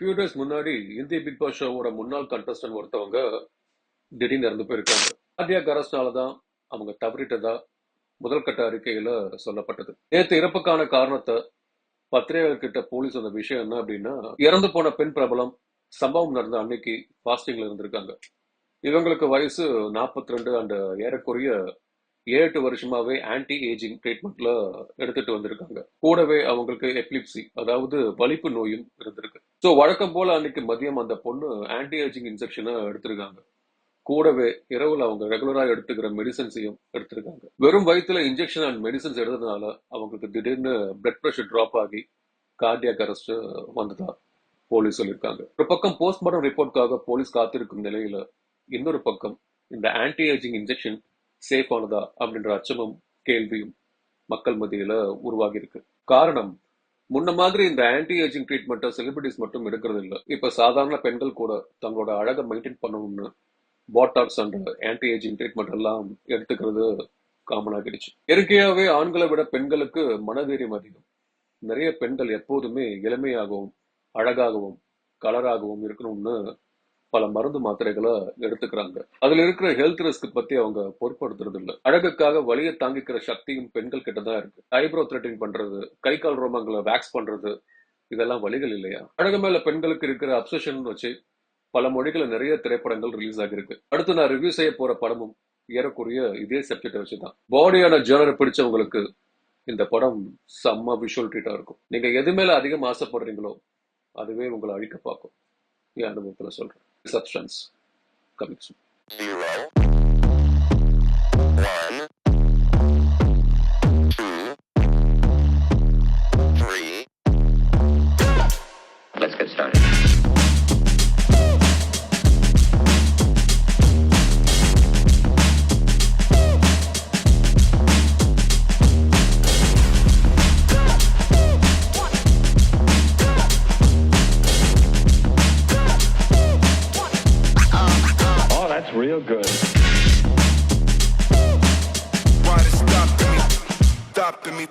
Few days முன்னாடி இந்திய big pass ஷோவோட முன்னாள் கண்டஸ்டன்ட் ஒருத்தவங்க திடீர்னு இறந்து போயிருக்காங்க. கார்டியாக் அரெஸ்ட்னால தான் அவங்க தவறிட்டதா முதல் கட்ட அறிக்கையில சொல்லப்பட்டது. நேற்று இறப்புக்கான காரணத்தை பத்திரிகைகள் கிட்ட போலீஸ் சொன்ன விஷயம் என்ன அப்படின்னா, இறந்து போன பெண் பிரபலம் சம்பவம் நடந்த அன்னைக்கு ஃபாஸ்டிங்ல இருந்திருக்காங்க. இவங்களுக்கு வயசு 42 அண்ட் ஏறக்குறைய 7-8 வருஷமாவே ஆன்டி ஏஜிங் ட்ரீட்மெண்ட்ல எடுத்துட்டு வந்திருக்காங்க. கூடவே அவங்களுக்கு எபிலிப்சி, அதாவது வலிப்பு நோயும் இருந்திருக்கு. ஸோ வழக்கம் போல அன்னைக்கு மதியம் அந்த பொண்ணு ஆன்டி ஏஜிங் இன்ஜெக்ஷனை எடுத்திருக்காங்க. கூடவே இரவுல அவங்க ரெகுலரா எடுத்துக்கிற மெடிசன்ஸையும் எடுத்திருக்காங்க. வெறும் வயிற்றுல இன்ஜெக்ஷன் அண்ட் மெடிசன்ஸ் எடுத்ததுனால அவங்களுக்கு திடீர்னு பிளட் ப்ரெஷர் டிராப் ஆகி கார்டியாக் அரெஸ்ட் வந்ததா போலீஸ் சொல்லியிருக்காங்க. ஒரு பக்கம் போஸ்ட்மார்டம் ரிப்போர்ட்காக போலீஸ் காத்திருக்கும் நிலையில இன்னொரு பக்கம் இந்த ஆன்டி ஏஜிங் இன்ஜெக்ஷன் சேஃப் ஆனதா அப்படின்ற அச்சமும் கேள்வியும் மக்கள் மத்தியில உருவாகி இருக்கு. காரணம், முன்ன மாதிரி இந்த ஆன்டி ஏஜிங் ட்ரீட்மெண்ட்டை செலிபிரிட்டிஸ் மட்டும் எடுக்கிறது இல்லை. இப்ப சாதாரண பெண்கள் கூட தங்களோட அழகை மெயின்டைன் பண்ணணும்னு Botox and anti ageing treatment எல்லாம் எடுத்துக்கிறது காமன் ஆகிடுச்சு. இயற்கையாவே ஆண்களை விட பெண்களுக்கு மனதைரியம் அதிகம். நிறைய பெண்கள் எப்போதுமே இளமையாகவும் அழகாகவும் கலராகவும் இருக்கணும்னு பல மருந்து மாத்திரைகளை எடுத்துக்கிறாங்க. அதுல இருக்கிற ஹெல்த் ரிஸ்க் பத்தி அவங்க பொருட்படுத்துறது இல்ல. அழகுக்காக வலியை தாங்கிக்கிற சக்தியும் பெண்கள் கிட்ட தான் இருக்கு. ஐப்ரோ த்ரெட்டிங் பண்றது, கை கால் ரோமங்களை வேக்ஸ் பண்றது, இதெல்லாம் வலிகள் இல்லையா? அழகு மேல பெண்களுக்கு இருக்கிற அப்சஷன் வச்சு பல மொழிகளை நிறைய திரைப்படங்கள் ரிலீஸ் ஆகிருக்கு. அடுத்து நான் ரிவ்யூ செய்ய போற படமும் ஏறக்குறைய இதே சப்ஜெக்டை வச்சுதான். பாடியான ஜேர்னரை பிடிச்சவங்களுக்கு இந்த படம் செம்ம விஷுவல் ட்ரீட்டா இருக்கும். நீங்க எது மேல அதிகம் ஆசைப்படுறீங்களோ அதுவே உங்களை அழிக்க பார்க்கும். என் அனுபவத்துல சொல்றேன். Substance coming soon. 0, 1, 2, 3. Let's get started. That's real good. Why they stopping me? Stopping me.